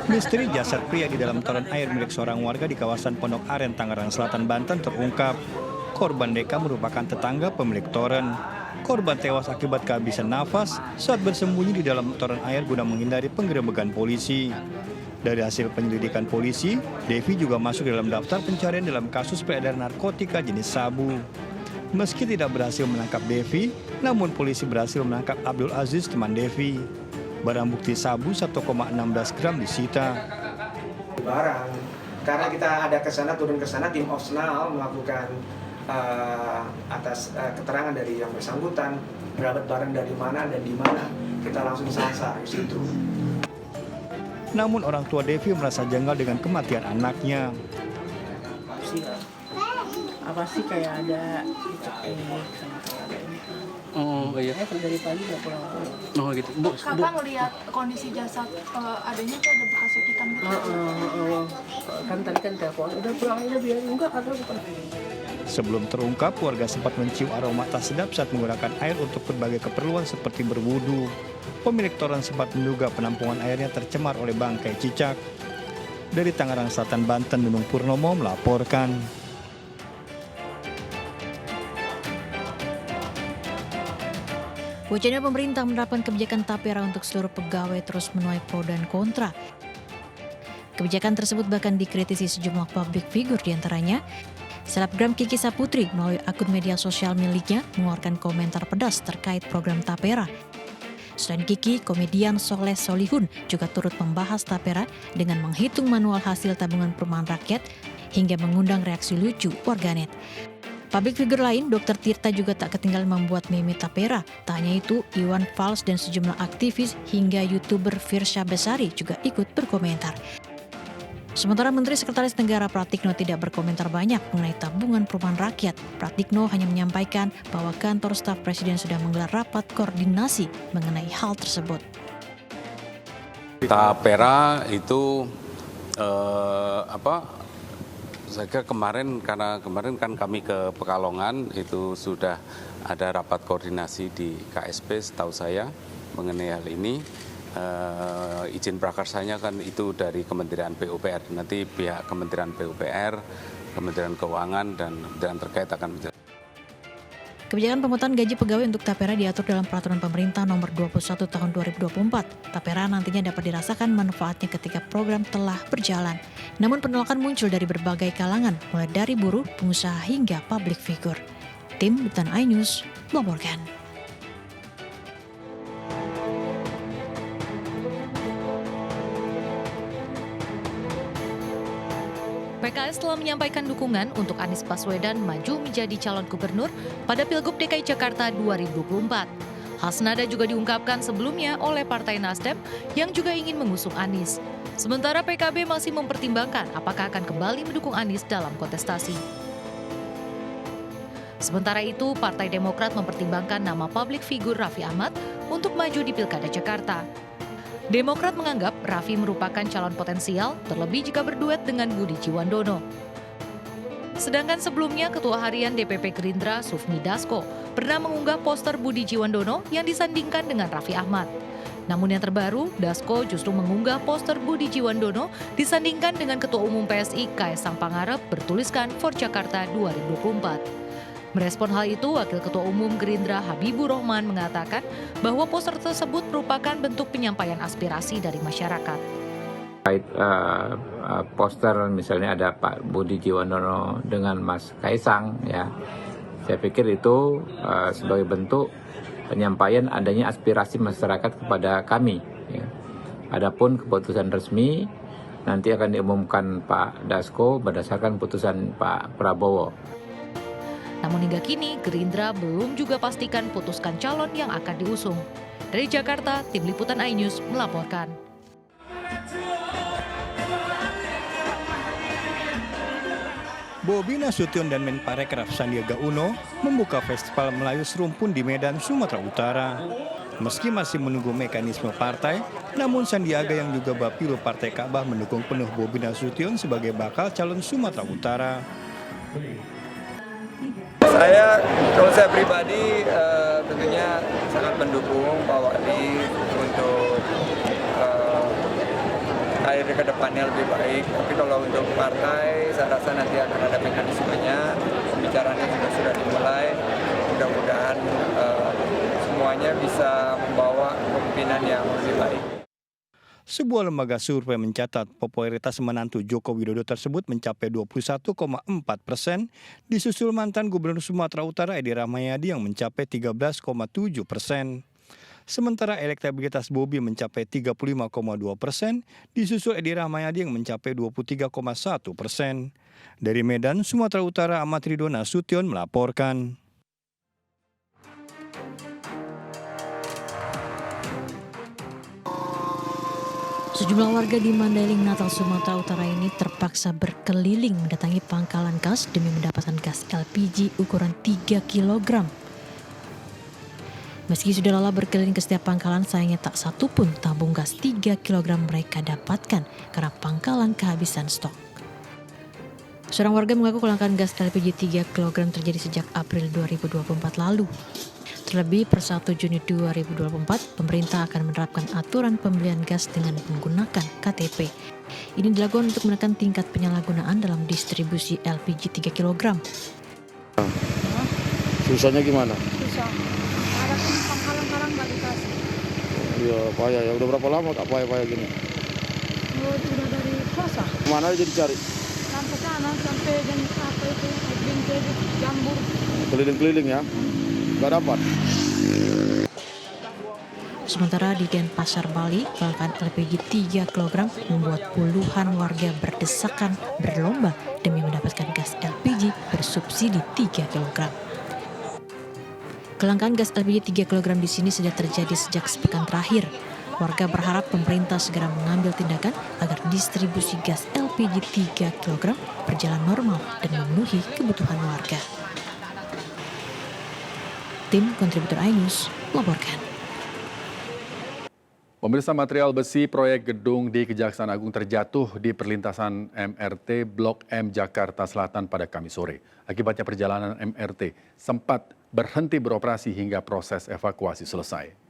Misteri jasad pria di dalam toren air milik seorang warga di kawasan Pondok Aren, Tangerang Selatan, Banten terungkap. Korban Deka merupakan tetangga pemilik toren. Korban tewas akibat kehabisan nafas saat bersembunyi di dalam toren air guna menghindari penggerebekan polisi. Dari hasil penyelidikan polisi, Devi juga masuk dalam daftar pencarian dalam kasus peredaran narkotika jenis sabu. Meski tidak berhasil menangkap Devi, namun polisi berhasil menangkap Abdul Aziz, teman Devi. Barang bukti sabu 1,16 gram disita. Barang, karena kita ada ke sana, turun ke sana, tim Osnal melakukan atas keterangan dari yang bersangkutan, dapat barang dari mana dan di mana, kita langsung sasar di situ. Namun orang tua Devi merasa janggal dengan kematian anaknya. Apa sih kayak ada dicekik sama kayak ada ini. Oh iya. Dari pagi nggak pulang-pulang. Oh gitu. Bu, Kakak melihat kondisi jasad adanya tuh ada bekas cekikan gitu. Kan tadi kan telepon, udah pulang aja biar enggak ada bukan. Sebelum terungkap, warga sempat mencium aroma tak sedap saat menggunakan air untuk berbagai keperluan seperti berwudu. Pemilik toren sempat menduga penampungan airnya tercemar oleh bangkai cicak. Dari Tangerang Selatan, Banten, Nunung Purnomo melaporkan. Wacana pemerintah menerapkan kebijakan tapera untuk seluruh pegawai terus menuai pro dan kontra. Kebijakan tersebut bahkan dikritisi sejumlah publik figur, diantaranya selebgram Kiki Saputri melalui akun media sosial miliknya mengeluarkan komentar pedas terkait program tapera. Selain Kiki, komedian Soleh Solihun juga turut membahas tapera dengan menghitung manual hasil tabungan perumahan rakyat hingga mengundang reaksi lucu warganet. Publik figur lain, Dr. Tirta juga tak ketinggalan membuat meme tapera. Tak hanya itu, Iwan Fals dan sejumlah aktivis hingga YouTuber Firsha Besari juga ikut berkomentar. Sementara Menteri Sekretaris Negara Pratikno tidak berkomentar banyak mengenai tabungan perumahan rakyat. Pratikno hanya menyampaikan bahwa kantor staf Presiden sudah menggelar rapat koordinasi mengenai hal tersebut. Tapera itu saya kira kemarin kan kami ke Pekalongan itu sudah ada rapat koordinasi di KSP setahu saya mengenai hal ini. Izin prakarsanya kan itu dari Kementerian PUPR. Nanti pihak Kementerian PUPR, Kementerian Keuangan dan kementerian terkait akan menjelaskan. Kebijakan pemotongan gaji pegawai untuk tapera diatur dalam Peraturan Pemerintah Nomor 21 Tahun 2024. Tapera nantinya dapat dirasakan manfaatnya ketika program telah berjalan. Namun penolakan muncul dari berbagai kalangan, mulai dari buruh, pengusaha hingga publik figur. Tim Liputan iNews melaporkan. PKS telah menyampaikan dukungan untuk Anies Baswedan maju menjadi calon gubernur pada Pilgub DKI Jakarta 2024. Hal senada juga diungkapkan sebelumnya oleh Partai Nasdem yang juga ingin mengusung Anies. Sementara PKB masih mempertimbangkan apakah akan kembali mendukung Anies dalam kontestasi. Sementara itu, Partai Demokrat mempertimbangkan nama publik figur Raffi Ahmad untuk maju di Pilkada Jakarta. Demokrat menganggap Raffi merupakan calon potensial, terlebih jika berduet dengan Budi Jiwandono. Sedangkan sebelumnya, Ketua Harian DPP Gerindra Sufmi Dasko pernah mengunggah poster Budi Jiwandono yang disandingkan dengan Raffi Ahmad. Namun yang terbaru, Dasko justru mengunggah poster Budi Jiwandono disandingkan dengan Ketua Umum PSI Kaesang Pangarep bertuliskan For Jakarta 2024. Merespon hal itu, Wakil Ketua Umum Gerindra Habibur Rahman mengatakan bahwa poster tersebut merupakan bentuk penyampaian aspirasi dari masyarakat. Poster misalnya ada Pak Budi Jiwandono dengan Mas Kaesang, ya, saya pikir itu sebagai bentuk penyampaian adanya aspirasi masyarakat kepada kami. Ya. Adapun keputusan resmi nanti akan diumumkan Pak Dasko berdasarkan putusan Pak Prabowo. Namun hingga kini, Gerindra belum juga pastikan putuskan calon yang akan diusung. Dari Jakarta, Tim Liputan iNews melaporkan. Bobi Nasution dan Menparekraf Sandiaga Uno membuka Festival Melayu Serumpun di Medan, Sumatera Utara. Meski masih menunggu mekanisme partai, namun Sandiaga yang juga Bapilu Partai Ka'bah mendukung penuh Bobi Nasution sebagai bakal calon Sumatera Utara. Kalau saya pribadi tentunya sangat mendukung Pak Wali untuk akhirnya ke depannya lebih baik. Tapi kalau untuk partai, saya rasa nanti akan ada mekanismenya. Pembicaraannya juga sudah dimulai. Mudah-mudahan semuanya bisa membawa kepemimpinan yang lebih baik. Sebuah lembaga survei mencatat popularitas menantu Joko Widodo tersebut mencapai 21,4%, disusul mantan Gubernur Sumatera Utara Edi Rahmayadi yang mencapai 13,7%. Sementara elektabilitas Bobi mencapai 35,2%, disusul Edi Rahmayadi yang mencapai 23,1%. Dari Medan, Sumatera Utara, Ahmad Ridho Nasution melaporkan. Sejumlah warga di Mandailing, Natal, Sumatera Utara ini terpaksa berkeliling mendatangi pangkalan gas demi mendapatkan gas LPG ukuran 3 kg. Meski sudah lelah berkeliling ke setiap pangkalan, sayangnya tak satu pun tabung gas 3 kg mereka dapatkan karena pangkalan kehabisan stok. Seorang warga mengaku kelangkaan gas LPG 3 kg terjadi sejak April 2024 lalu. Terlebih per 1 Juni 2024, pemerintah akan menerapkan aturan pembelian gas dengan menggunakan KTP. Ini dilakukan untuk menekan tingkat penyalahgunaan dalam distribusi LPG 3 kg. Susahnya gimana? Susah. Ada pangkalan-pangkalan nggak dikasih. Iya, payah ya. Udah berapa lama kak payah-payah gini? Udah dari puasa. Mana aja dicari? Sampai sana, sampai Binjai, Jambur. Keliling-keliling ya? Gak dapat. Sementara di Denpasar, Bali, kelangkaan LPG 3 kg membuat puluhan warga berdesakan berlomba demi mendapatkan gas LPG bersubsidi 3 kg. Kelangkaan gas LPG 3 kg di sini sudah terjadi sejak sepekan terakhir. Warga berharap pemerintah segera mengambil tindakan agar distribusi gas LPG 3 kg berjalan normal dan memenuhi kebutuhan warga. Tim kontributor iNews melaporkan. Pemirsa, material besi proyek gedung di Kejaksaan Agung terjatuh di perlintasan MRT Blok M Jakarta Selatan pada Kamis sore. Akibatnya perjalanan MRT sempat berhenti beroperasi hingga proses evakuasi selesai.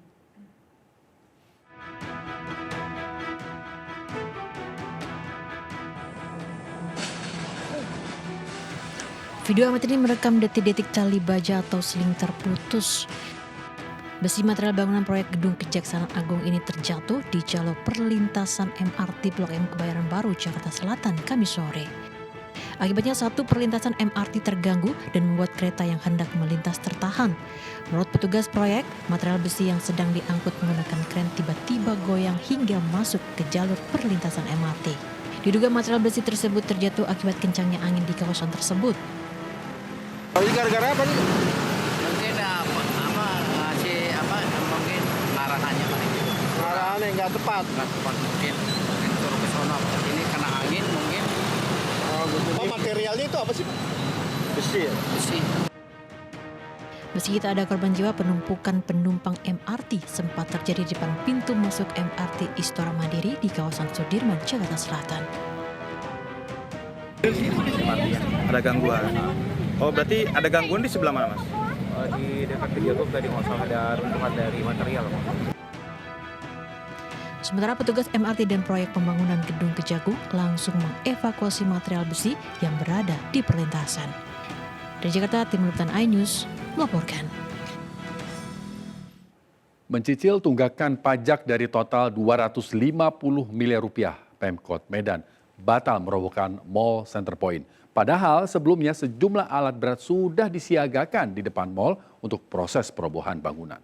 Video amatir ini merekam detik-detik tali baja atau seling terputus. Besi material bangunan proyek gedung Kejaksaan Agung ini terjatuh di jalur perlintasan MRT Blok M Kebayoran Baru, Jakarta Selatan, Kamis sore. Akibatnya satu perlintasan MRT terganggu dan membuat kereta yang hendak melintas tertahan. Menurut petugas proyek, material besi yang sedang diangkut menggunakan kren tiba-tiba goyang hingga masuk ke jalur perlintasan MRT. Diduga material besi tersebut terjatuh akibat kencangnya angin di kawasan tersebut. Ini gara-gara apa nih? Mungkin mungkin arahannya paling. Arahannya nggak tepat. Nggak tepat mungkin turun ke sono. Ini kena angin mungkin. Oh, materialnya itu apa sih? Besi ya? Besi. Meski tak ada korban jiwa, penumpukan penumpang MRT sempat terjadi di depan pintu masuk MRT Istora Mandiri di kawasan Sudirman, Jakarta Selatan. Ada gangguan. Oh, berarti ada gangguan di sebelah mana, Mas? Di dekat Kejagung tadi nggak usah ada runtuhan dari material. Sementara petugas MRT dan proyek pembangunan gedung Kejagung langsung mengevakuasi material besi yang berada di perlintasan. Dari Jakarta, tim liputan iNews melaporkan. Mencicil tunggakan pajak dari total 250 miliar rupiah, Pemkot Medan batal merobohkan Mall Center Point. Padahal sebelumnya sejumlah alat berat sudah disiagakan di depan mal untuk proses perobohan bangunan.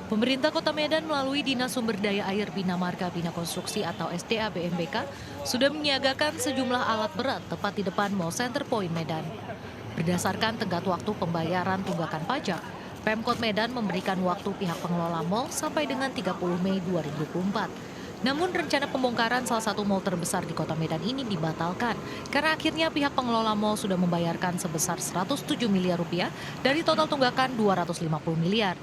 Pemerintah Kota Medan melalui Dinas Sumber Daya Air Bina Marga Bina Konstruksi atau SDA BMBK sudah menyiagakan sejumlah alat berat tepat di depan Mall Center Point Medan. Berdasarkan tenggat waktu pembayaran tunggakan pajak, Pemkot Medan memberikan waktu pihak pengelola mal sampai dengan 30 Mei 2024. Namun rencana pembongkaran salah satu mal terbesar di Kota Medan ini dibatalkan karena akhirnya pihak pengelola mal sudah membayarkan sebesar 107 miliar rupiah dari total tunggakan 250 miliar.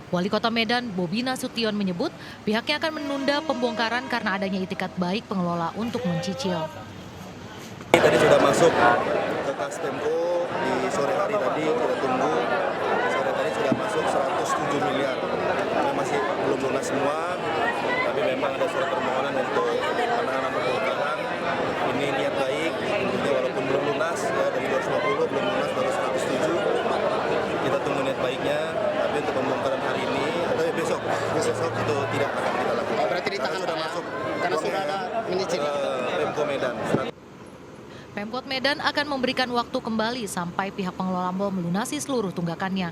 Wali Kota Medan, Bobi Nasution menyebut pihaknya akan menunda pembongkaran karena adanya itikat baik pengelola untuk mencicil. Tadi sudah masuk ke Kas Pemko di sore hari tadi surat permohonan untuk penanganan pembongkaran. Ini niat baik, tentunya walaupun belum lunas, ya, dari 250 belum lunas, baru 107. Kita tunggu niat baiknya, tapi untuk pembongkaran hari ini atau besok itu tidak akan kita lakukan. Berarti ditahan sudah masuk karena sudah ada menyicil. Pemko Medan. Pemkot Medan akan memberikan waktu kembali sampai pihak pengelola mal melunasi seluruh tunggakannya.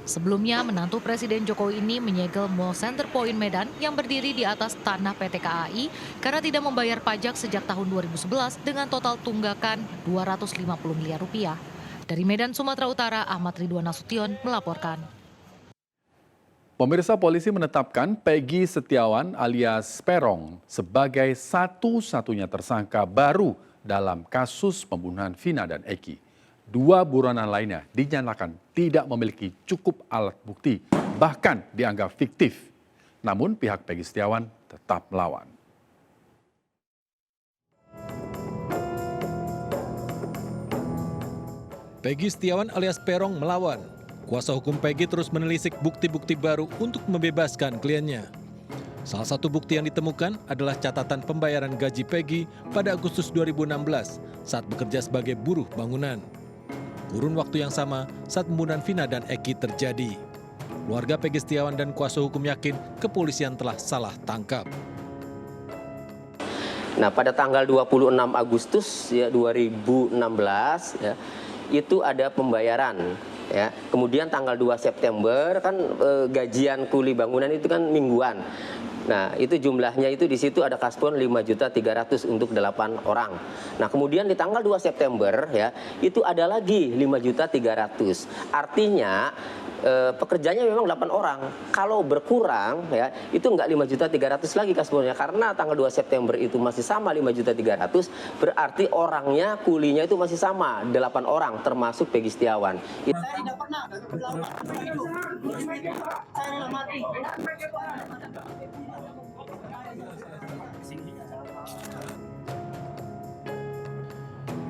Sebelumnya, menantu Presiden Jokowi ini menyegel Mall Center Point Medan yang berdiri di atas tanah PT KAI karena tidak membayar pajak sejak tahun 2011 dengan total tunggakan 250 miliar rupiah. Dari Medan, Sumatera Utara, Ahmad Ridwan Nasution melaporkan. Pemirsa, polisi menetapkan Peggy Setiawan alias Peron sebagai satu-satunya tersangka baru dalam kasus pembunuhan Vina dan Eki. 2 buronan lainnya dinyatakan tidak memiliki cukup alat bukti, bahkan dianggap fiktif. Namun pihak Peggy Setiawan tetap melawan. Peggy Setiawan alias Peron melawan. Kuasa hukum Peggy terus menelisik bukti-bukti baru untuk membebaskan kliennya. Salah satu bukti yang ditemukan adalah catatan pembayaran gaji Peggy pada Agustus 2016 saat bekerja sebagai buruh bangunan. Kurun waktu yang sama saat pembunuhan Vina dan Eki terjadi. Keluarga Peggy Setiawan dan kuasa hukum yakin kepolisian telah salah tangkap. Nah, pada tanggal 26 Agustus ya, 2016 ya, itu ada pembayaran. Ya, kemudian tanggal 2 September kan gajian kuli bangunan itu kan mingguan. Nah, itu jumlahnya itu di situ ada kaspon 5.300.000 untuk 8 orang. Nah, kemudian di tanggal 2 September ya, itu ada lagi 5.300.000. Artinya pekerjanya memang 8 orang. Kalau berkurang ya, itu enggak 5.300.000 lagi kasbonnya karena tanggal 2 September itu masih sama 5.300.000, berarti orangnya kulinya itu masih sama 8 orang termasuk Peggy Setiawan. Saya tidak pernah hidup. Saya mati.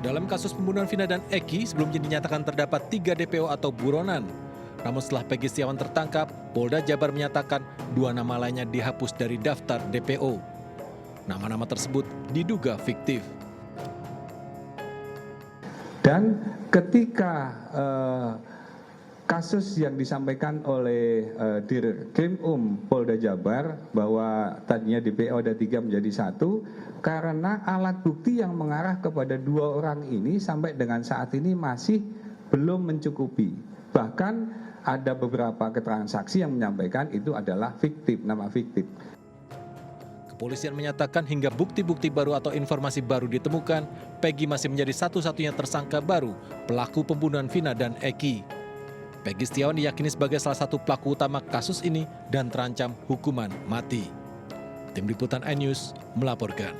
Dalam kasus pembunuhan Vina dan Eki, sebelumnya dinyatakan terdapat 3 DPO atau buronan. Namun setelah Peggy Setiawan tertangkap, Polda Jabar menyatakan 2 nama lainnya dihapus dari daftar DPO. Nama-nama tersebut diduga fiktif. Dan ketika kasus yang disampaikan oleh Dirkrim Polda Jabar bahwa tadinya DPO ada 3 menjadi 1, karena alat bukti yang mengarah kepada 2 orang ini sampai dengan saat ini masih belum mencukupi. Bahkan ada beberapa keterangan saksi yang menyampaikan itu adalah fiktif, nama fiktif. Kepolisian menyatakan hingga bukti-bukti baru atau informasi baru ditemukan, Peggy masih menjadi satu-satunya tersangka baru pelaku pembunuhan Vina dan Eki. Peggy Setiawan diyakini sebagai salah satu pelaku utama kasus ini dan terancam hukuman mati. Tim Liputan iNews melaporkan.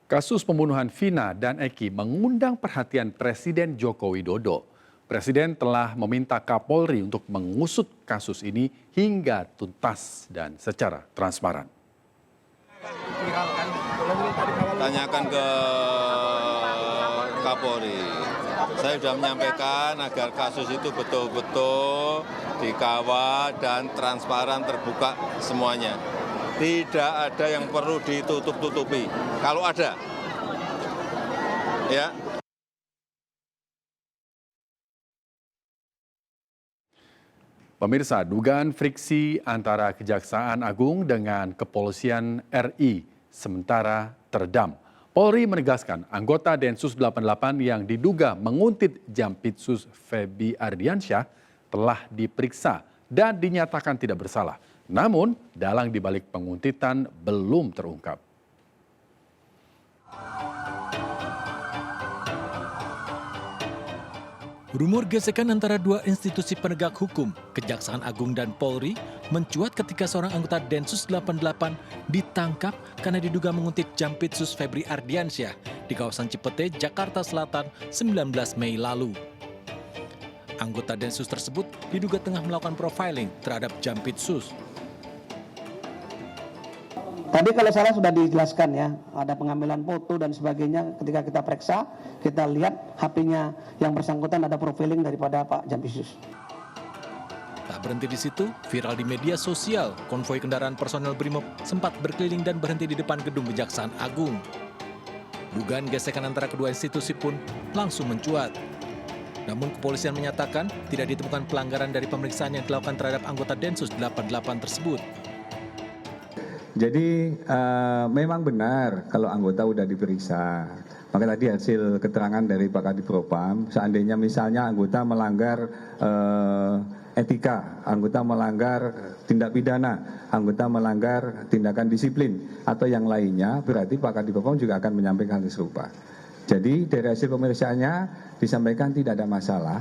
Kasus pembunuhan Vina dan Eki mengundang perhatian Presiden Joko Widodo. Presiden telah meminta Kapolri untuk mengusut kasus ini hingga tuntas dan secara transparan. Tanyakan ke Kapolri. Saya sudah menyampaikan agar kasus itu betul-betul dikawal dan transparan, terbuka semuanya. Tidak ada yang perlu ditutup-tutupi. Kalau ada, ya. Pemirsa, dugaan friksi antara Kejaksaan Agung dengan Kepolisian RI sementara teredam. Polri menegaskan anggota Densus 88 yang diduga menguntit Jampitsus Feby Ardiansyah telah diperiksa dan dinyatakan tidak bersalah. Namun, dalang dibalik penguntitan belum terungkap. Rumor gesekan antara 2 institusi penegak hukum, Kejaksaan Agung dan Polri, mencuat ketika seorang anggota Densus 88 ditangkap karena diduga menguntit Jampitsus Feby Ardiansyah di kawasan Cipete, Jakarta Selatan, 19 Mei lalu. Anggota Densus tersebut diduga tengah melakukan profiling terhadap Jampitsus. Tadi kalau salah sudah dijelaskan ya, ada pengambilan foto dan sebagainya. Ketika kita periksa, kita lihat HP-nya yang bersangkutan ada profiling daripada Pak Jampitsus. Tak berhenti di situ, viral di media sosial, konvoi kendaraan personel BRIMOB sempat berkeliling dan berhenti di depan gedung Kejaksaan Agung. Dugaan gesekan antara kedua institusi pun langsung mencuat. Namun kepolisian menyatakan tidak ditemukan pelanggaran dari pemeriksaan yang dilakukan terhadap anggota Densus 88 tersebut. Jadi memang benar kalau anggota sudah diperiksa. Maka tadi hasil keterangan dari Pak Kadipropam, seandainya misalnya anggota melanggar etika, anggota melanggar tindak pidana, anggota melanggar tindakan disiplin atau yang lainnya, berarti Pak Kadipropam juga akan menyampaikan hal serupa. Jadi dari hasil pemeriksaannya disampaikan tidak ada masalah.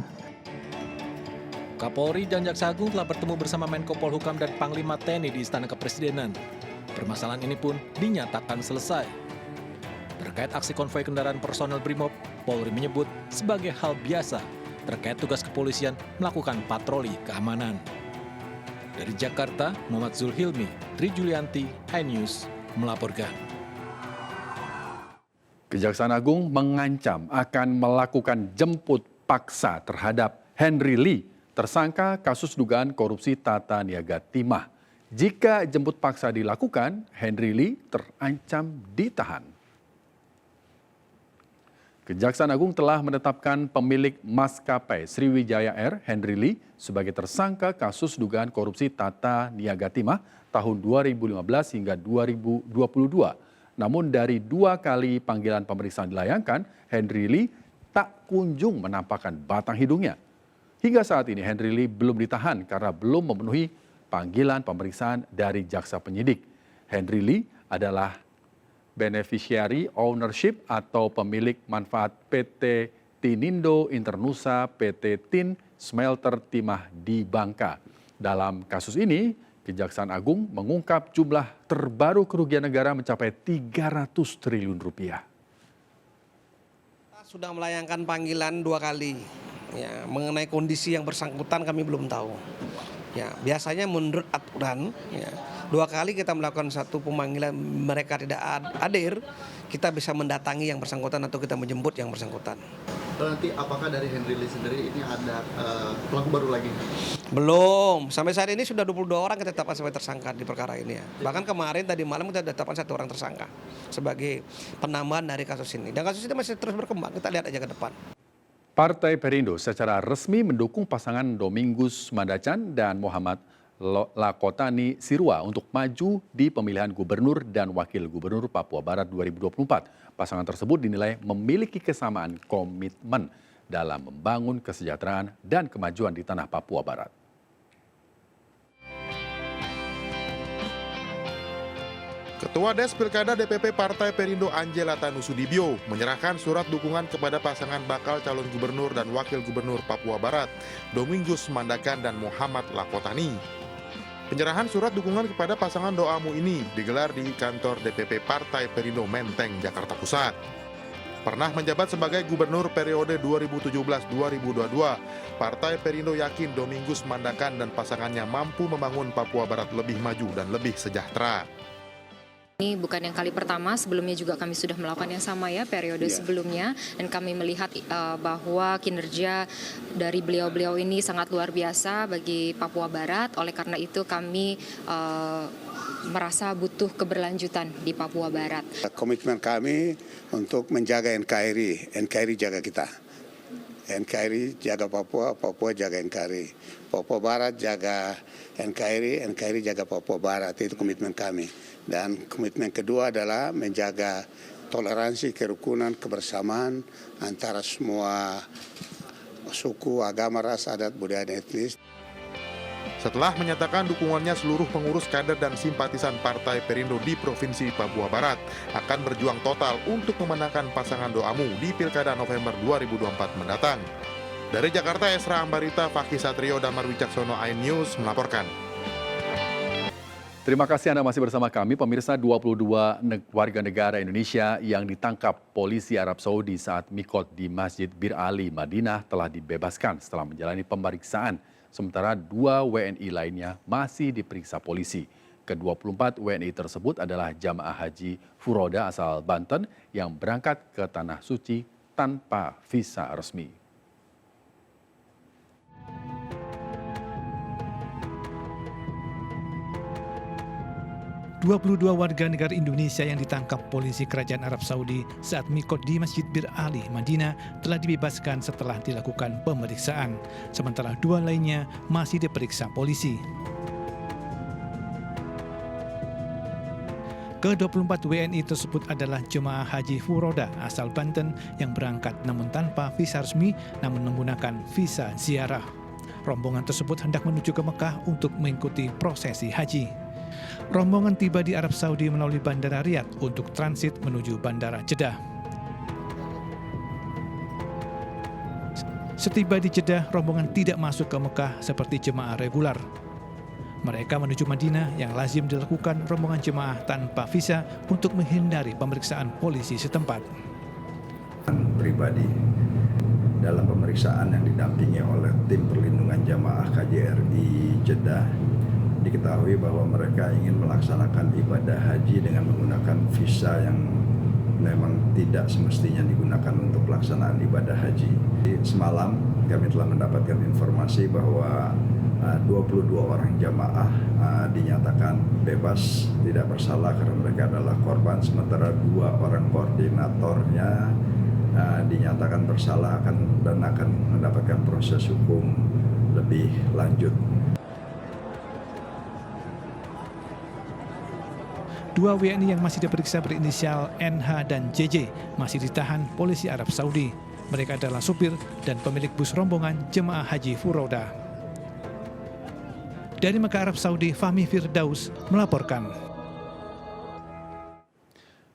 Kapolri dan Jaksa Agung telah bertemu bersama Menko Polhukam dan Panglima TNI di Istana Kepresidenan. Permasalahan ini pun dinyatakan selesai. Terkait aksi konvoi kendaraan personel BRIMOB, Polri menyebut sebagai hal biasa terkait tugas kepolisian melakukan patroli keamanan. Dari Jakarta, Muhammad Zulhilmi, Tri Julianti, iNews melaporkan. Kejaksaan Agung mengancam akan melakukan jemput paksa terhadap Henry Lee, tersangka kasus dugaan korupsi tata niaga timah. Jika jemput paksa dilakukan, Henry Lee terancam ditahan. Kejaksaan Agung telah menetapkan pemilik maskapai Sriwijaya Air, Henry Lee, sebagai tersangka kasus dugaan korupsi tata niaga timah tahun 2015 hingga 2022. Namun dari 2 kali panggilan pemeriksaan dilayangkan, Henry Lee tak kunjung menampakkan batang hidungnya. Hingga saat ini Henry Lee belum ditahan karena belum memenuhi panggilan pemeriksaan dari jaksa penyidik. Henry Lee adalah beneficiary ownership atau pemilik manfaat PT Tinindo Internusa PT Tin Smelter Timah di Bangka. Dalam kasus ini, Kejaksaan Agung mengungkap jumlah terbaru kerugian negara mencapai 300 triliun rupiah. Sudah melayangkan panggilan 2 kali. Ya, mengenai kondisi yang bersangkutan kami belum tahu. Ya, biasanya menurut aturan, ya, 2 kali kita melakukan satu pemanggilan mereka tidak hadir, kita bisa mendatangi yang bersangkutan atau kita menjemput yang bersangkutan. Nanti apakah dari Henry Lee sendiri ini ada pelaku baru lagi? Belum, sampai saat ini sudah 22 orang kita tetapkan sebagai tersangka di perkara ini. Ya. Bahkan kemarin tadi malam kita tetapkan 1 orang tersangka sebagai penambahan dari kasus ini. Dan kasus ini masih terus berkembang, kita lihat aja ke depan. Partai Perindo secara resmi mendukung pasangan Domingus Mandacan dan Muhammad Lakotani Sirua untuk maju di pemilihan gubernur dan wakil gubernur Papua Barat 2024. Pasangan tersebut dinilai memiliki kesamaan komitmen dalam membangun kesejahteraan dan kemajuan di tanah Papua Barat. Ketua Des Pilkada DPP Partai Perindo Angela Tanusudibyo menyerahkan surat dukungan kepada pasangan bakal calon gubernur dan wakil gubernur Papua Barat, Domingus Mandacan dan Muhammad Lakotani. Penyerahan surat dukungan kepada pasangan Doamu ini digelar di kantor DPP Partai Perindo Menteng, Jakarta Pusat. Pernah menjabat sebagai gubernur periode 2017-2022, Partai Perindo yakin Domingus Mandacan dan pasangannya mampu membangun Papua Barat lebih maju dan lebih sejahtera. Ini bukan yang kali pertama, sebelumnya juga kami sudah melakukan yang sama ya periode sebelumnya, dan kami melihat bahwa kinerja dari beliau-beliau ini sangat luar biasa bagi Papua Barat. Oleh karena itu kami merasa butuh keberlanjutan di Papua Barat. Komitmen kami untuk menjaga NKRI, NKRI jaga kita. NKRI jaga Papua, Papua jaga NKRI. Papua Barat jaga NKRI, NKRI jaga Papua Barat, itu komitmen kami. Dan komitmen kedua adalah menjaga toleransi, kerukunan, kebersamaan antara semua suku, agama, ras, adat, budaya, dan etnis. Setelah menyatakan dukungannya, seluruh pengurus kader dan simpatisan Partai Perindo di Provinsi Papua Barat akan berjuang total untuk memenangkan pasangan Doamu di Pilkada November 2024 mendatang. Dari Jakarta, Esra Ambarita, Fakih Satrio, Damar Wicaksono, iNews melaporkan. Terima kasih Anda masih bersama kami, pemirsa. 22 warga negara Indonesia yang ditangkap polisi Arab Saudi saat mikot di Masjid Bir Ali, Madinah telah dibebaskan setelah menjalani pemeriksaan. Sementara 2 WNI lainnya masih diperiksa polisi. Ke-24 WNI tersebut adalah jamaah haji Furoda asal Banten yang berangkat ke Tanah Suci tanpa visa resmi. 22 warga negara Indonesia yang ditangkap polisi Kerajaan Arab Saudi saat mikot di Masjid Bir Ali, Madinah telah dibebaskan setelah dilakukan pemeriksaan. Sementara 2 lainnya masih diperiksa polisi. Ke-24 WNI tersebut adalah jemaah haji Furoda asal Banten yang berangkat namun tanpa visa resmi namun menggunakan visa ziarah. Rombongan tersebut hendak menuju ke Mekah untuk mengikuti prosesi haji. Rombongan tiba di Arab Saudi melalui Bandara Riyadh untuk transit menuju Bandara Jeddah. Setiba di Jeddah, rombongan tidak masuk ke Mekah seperti jemaah reguler. Mereka menuju Madinah yang lazim dilakukan rombongan jemaah tanpa visa untuk menghindari pemeriksaan polisi setempat. Pribadi dalam pemeriksaan yang didampingi oleh tim perlindungan jamaah KJRI Jeddah, diketahui bahwa mereka ingin melaksanakan ibadah haji dengan menggunakan visa yang memang tidak semestinya digunakan untuk pelaksanaan ibadah haji. Semalam kami telah mendapatkan informasi bahwa 22 orang jamaah dinyatakan bebas tidak bersalah karena mereka adalah korban, sementara 2 orang koordinatornya dinyatakan bersalah dan akan mendapatkan proses hukum lebih lanjut. 2 WNI yang masih diperiksa berinisial NH dan JJ masih ditahan polisi Arab Saudi. Mereka adalah supir dan pemilik bus rombongan jemaah haji Furoda. Dari Mekah, Arab Saudi, Fahmi Firdaus melaporkan.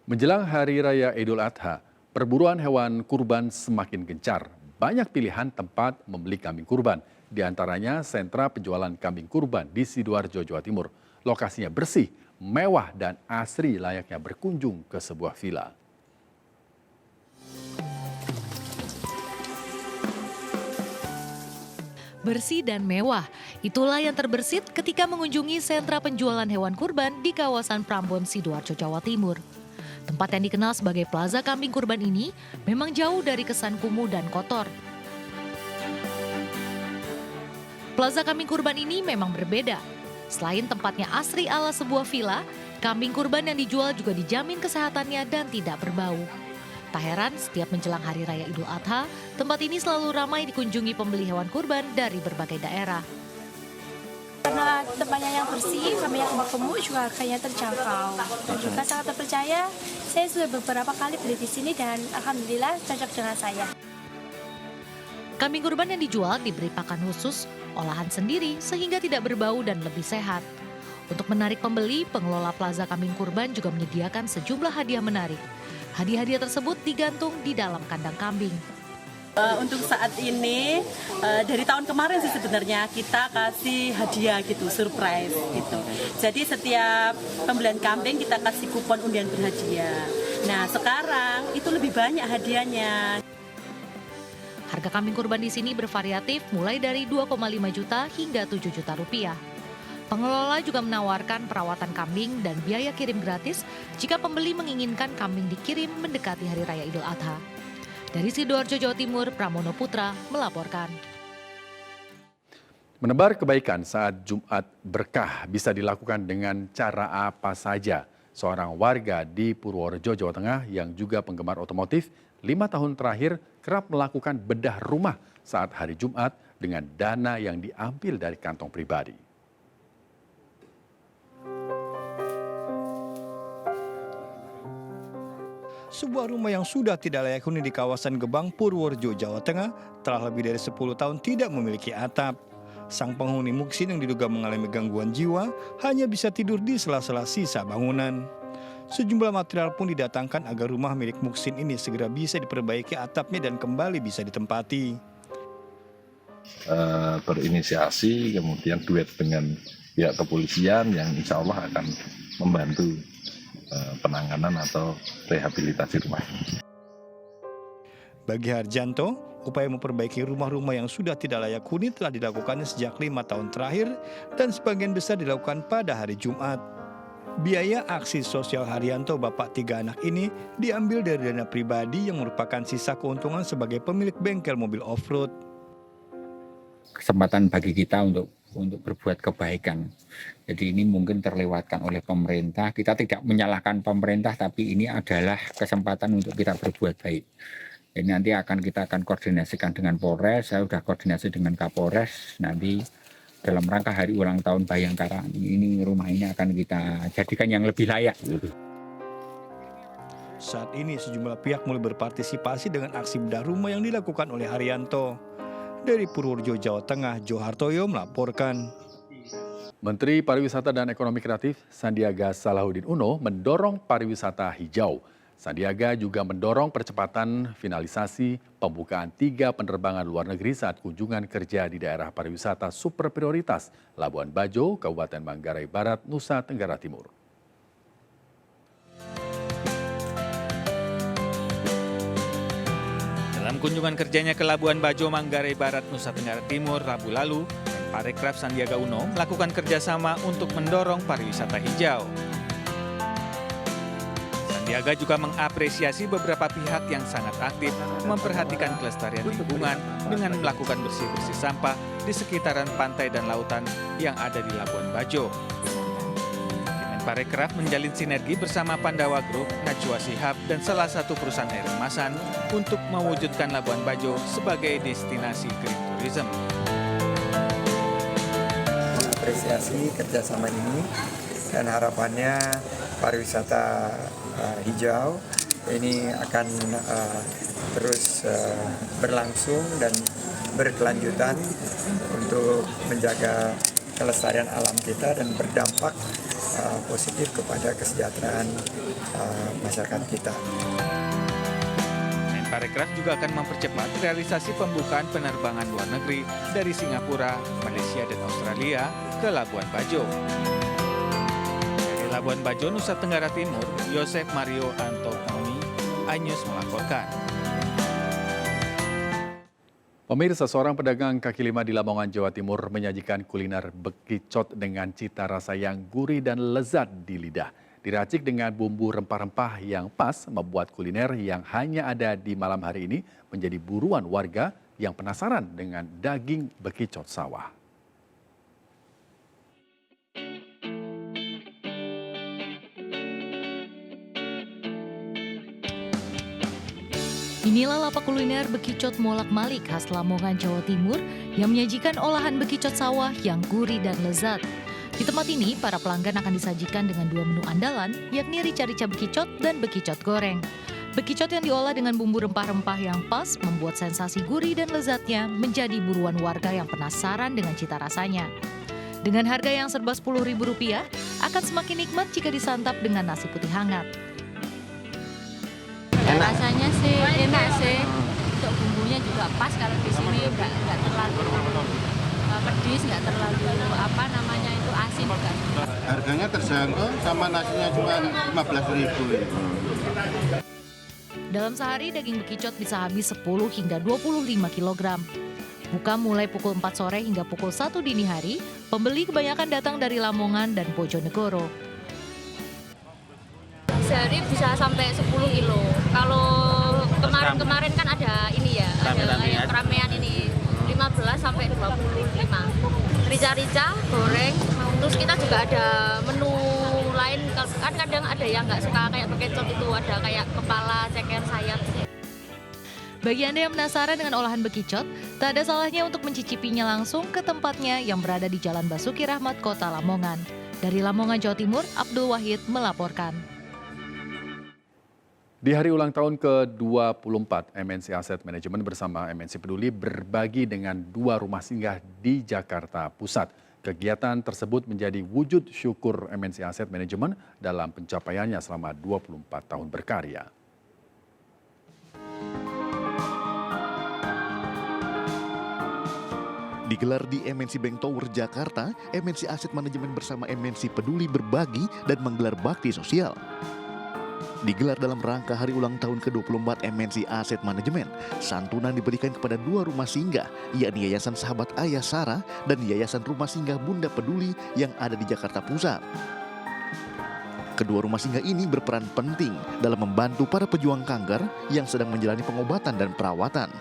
Menjelang Hari Raya Idul Adha, perburuan hewan kurban semakin gencar. Banyak pilihan tempat membeli kambing kurban, di antaranya sentra penjualan kambing kurban di Sidoarjo, Jawa Timur. Lokasinya bersih, mewah, dan asri layaknya berkunjung ke sebuah villa. Bersih dan mewah, itulah yang terbersit ketika mengunjungi sentra penjualan hewan kurban di kawasan Prambon, Sidoarjo, Jawa Timur. Tempat yang dikenal sebagai Plaza Kambing Kurban ini memang jauh dari kesan kumuh dan kotor. Plaza Kambing Kurban ini memang berbeda. Selain tempatnya asri ala sebuah villa, kambing kurban yang dijual juga dijamin kesehatannya dan tidak berbau. Tak heran, setiap menjelang Hari Raya Idul Adha, tempat ini selalu ramai dikunjungi pembeli hewan kurban dari berbagai daerah. Karena tempatnya yang bersih, kami yang gemuk juga harganya terjangkau. Dan juga sangat terpercaya, saya sudah beberapa kali beli di sini dan alhamdulillah cocok dengan saya. Kambing kurban yang dijual diberi pakan khusus, olahan sendiri sehingga tidak berbau dan lebih sehat. Untuk menarik pembeli, pengelola Plaza Kambing Kurban juga menyediakan sejumlah hadiah menarik. Hadiah-hadiah tersebut digantung di dalam kandang kambing. Untuk saat ini, dari tahun kemarin sih sebenarnya kita kasih hadiah gitu, surprise gitu. Jadi setiap pembelian kambing kita kasih kupon undian berhadiah. Nah sekarang itu lebih banyak hadiahnya. Harga kambing kurban di sini bervariatif mulai dari 2,5 juta hingga 7 juta rupiah. Pengelola juga menawarkan perawatan kambing dan biaya kirim gratis jika pembeli menginginkan kambing dikirim mendekati Hari Raya Idul Adha. Dari Sidoarjo, Jawa Timur, Pramono Putra melaporkan. Menebar kebaikan saat Jumat Berkah bisa dilakukan dengan cara apa saja. Seorang warga di Purworejo, Jawa Tengah yang juga penggemar otomotif, 5 tahun terakhir kerap melakukan bedah rumah saat hari Jumat dengan dana yang diambil dari kantong pribadi. Sebuah rumah yang sudah tidak layak huni di kawasan Gebang, Purworejo, Jawa Tengah telah lebih dari 10 tahun tidak memiliki atap. Sang penghuni muksin yang diduga mengalami gangguan jiwa hanya bisa tidur di sela-sela sisa bangunan. Sejumlah material pun didatangkan agar rumah milik muksin ini segera bisa diperbaiki atapnya dan kembali bisa ditempati. Berinisiasi kemudian duet dengan pihak kepolisian yang insya Allah akan membantu penanganan atau rehabilitasi rumah. Bagi Harjanto, upaya memperbaiki rumah-rumah yang sudah tidak layak huni telah dilakukannya sejak 5 tahun terakhir dan sebagian besar dilakukan pada hari Jumat. Biaya aksi sosial Haryanto, bapak 3 anak ini, diambil dari dana pribadi yang merupakan sisa keuntungan sebagai pemilik bengkel mobil off-road. Kesempatan bagi kita untuk untuk berbuat kebaikan. Jadi ini mungkin terlewatkan oleh pemerintah. Kita tidak menyalahkan pemerintah, tapi ini adalah kesempatan untuk kita berbuat baik. Ini nanti kita akan koordinasikan dengan Polres. Saya sudah koordinasi dengan Kapolres. Nanti dalam rangka hari ulang tahun Bayangkara ini rumah ini akan kita jadikan yang lebih layak. Saat ini sejumlah pihak mulai berpartisipasi dengan aksi bedah rumah yang dilakukan oleh Haryanto. Dari Purworejo, Jawa Tengah, Johartoyo melaporkan. Menteri Pariwisata dan Ekonomi Kreatif Sandiaga Salahuddin Uno mendorong pariwisata hijau. Sandiaga juga mendorong percepatan finalisasi pembukaan 3 penerbangan luar negeri saat kunjungan kerja di daerah pariwisata super prioritas Labuan Bajo, Kabupaten Manggarai Barat, Nusa Tenggara Timur. Dalam kunjungan kerjanya ke Labuan Bajo, Manggarai Barat, Nusa Tenggara Timur, Rabu lalu, Menparekraf Sandiaga Uno melakukan kerjasama untuk mendorong pariwisata hijau. Sandiaga juga mengapresiasi beberapa pihak yang sangat aktif memperhatikan kelestarian lingkungan dengan melakukan bersih-bersih sampah di sekitaran pantai dan lautan yang ada di Labuan Bajo. Menparekraf menjalin sinergi bersama Pandawa Group, Najwa Shihab, dan salah satu perusahaan air kemasan untuk mewujudkan Labuan Bajo sebagai destinasi green tourism. Apresiasi kerjasama ini dan harapannya pariwisata hijau ini akan terus berlangsung dan berkelanjutan untuk menjaga kelestarian alam kita dan berdampak positif kepada kesejahteraan masyarakat kita. Menparekraf juga akan mempercepat realisasi pembukaan penerbangan luar negeri dari Singapura, Malaysia, dan Australia ke Labuan Bajo. Dari Labuan Bajo, Nusa Tenggara Timur, Yosef Mario Antoni, iNews melaporkan. Pemirsa, seorang pedagang kaki lima di Lamongan, Jawa Timur menyajikan kuliner bekicot dengan cita rasa yang gurih dan lezat di lidah. Diracik dengan bumbu rempah-rempah yang pas, membuat kuliner yang hanya ada di malam hari ini menjadi buruan warga yang penasaran dengan daging bekicot sawah. Inilah lapak kuliner bekicot molak-malik khas Lamongan, Jawa Timur yang menyajikan olahan bekicot sawah yang gurih dan lezat. Di tempat ini, para pelanggan akan disajikan dengan 2 menu andalan, yakni rica-rica bekicot dan bekicot goreng. Bekicot yang diolah dengan bumbu rempah-rempah yang pas membuat sensasi gurih dan lezatnya menjadi buruan warga yang penasaran dengan cita rasanya. Dengan harga yang serba Rp10.000, akan semakin nikmat jika disantap dengan nasi putih hangat. Rasanya sih enak sih, untuk bumbunya juga pas kalau di sini nggak terlalu pedis, nggak terlalu asin juga. Harganya terjangkau sama nasinya juga 15.000. Dalam sehari daging bekicot bisa habis 10 hingga 25 kg. Buka mulai pukul 4 sore hingga pukul 1 dini hari, pembeli kebanyakan datang dari Lamongan dan Bojonegoro. Sehari bisa sampai 10 kilo. Kalau kemarin kan ada ini ya, ada keramaian ini 15 sampai 25. Rica-rica, goreng, terus kita juga ada menu lain. Kan kadang ada yang nggak suka kayak bekicot itu, ada kayak kepala, ceker, sayap. Bagi Anda yang penasaran dengan olahan bekicot, tak ada salahnya untuk mencicipinya langsung ke tempatnya yang berada di Jalan Basuki Rahmat, Kota Lamongan. Dari Lamongan, Jawa Timur, Abdul Wahid melaporkan. Di hari ulang tahun ke-24, MNC Asset Management bersama MNC Peduli berbagi dengan 2 rumah singgah di Jakarta Pusat. Kegiatan tersebut menjadi wujud syukur MNC Asset Management dalam pencapaiannya selama 24 tahun berkarya. Digelar di MNC Bank Tower, Jakarta, MNC Asset Management bersama MNC Peduli berbagi dan menggelar bakti sosial. Digelar dalam rangka hari ulang tahun ke-24 MNC Asset Management, santunan diberikan kepada 2 rumah singgah, yakni Yayasan Sahabat Ayah Sarah dan Yayasan Rumah Singgah Bunda Peduli yang ada di Jakarta Pusat. Kedua rumah singgah ini berperan penting dalam membantu para pejuang kanker yang sedang menjalani pengobatan dan perawatan.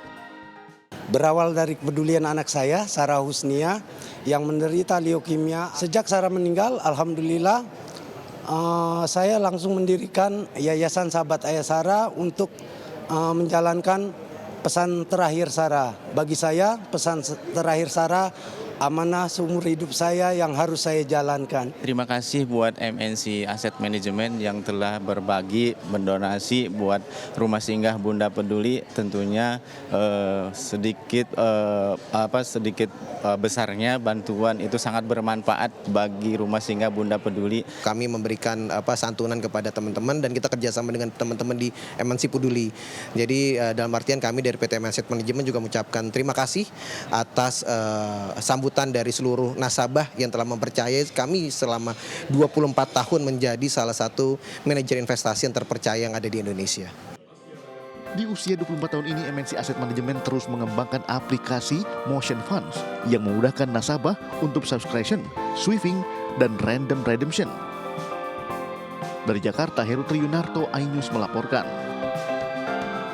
Berawal dari kepedulian anak saya, Sarah Husnia, yang menderita leukemia. Sejak Sarah meninggal, alhamdulillah, saya langsung mendirikan Yayasan Sahabat Ayah Sarah untuk menjalankan pesan terakhir Sarah. Bagi saya, pesan terakhir Sarah, amanah seumur hidup saya yang harus saya jalankan. Terima kasih buat MNC Asset Management yang telah berbagi, mendonasi buat Rumah Singgah Bunda Peduli. Tentunya sedikit besarnya bantuan itu sangat bermanfaat bagi Rumah Singgah Bunda Peduli. Kami memberikan santunan kepada teman-teman dan kita kerjasama dengan teman-teman di MNC Peduli. Jadi dalam artian kami dari PT Asset Management juga mengucapkan terima kasih atas sambutan dari seluruh nasabah yang telah mempercayai kami selama 24 tahun menjadi salah satu manajer investasi yang terpercaya yang ada di Indonesia. Di usia 24 tahun ini, MNC Asset Management terus mengembangkan aplikasi Motion Funds yang memudahkan nasabah untuk subscription, sweeping, dan random redemption. Dari Jakarta, Heru Triyunarto, iNews melaporkan.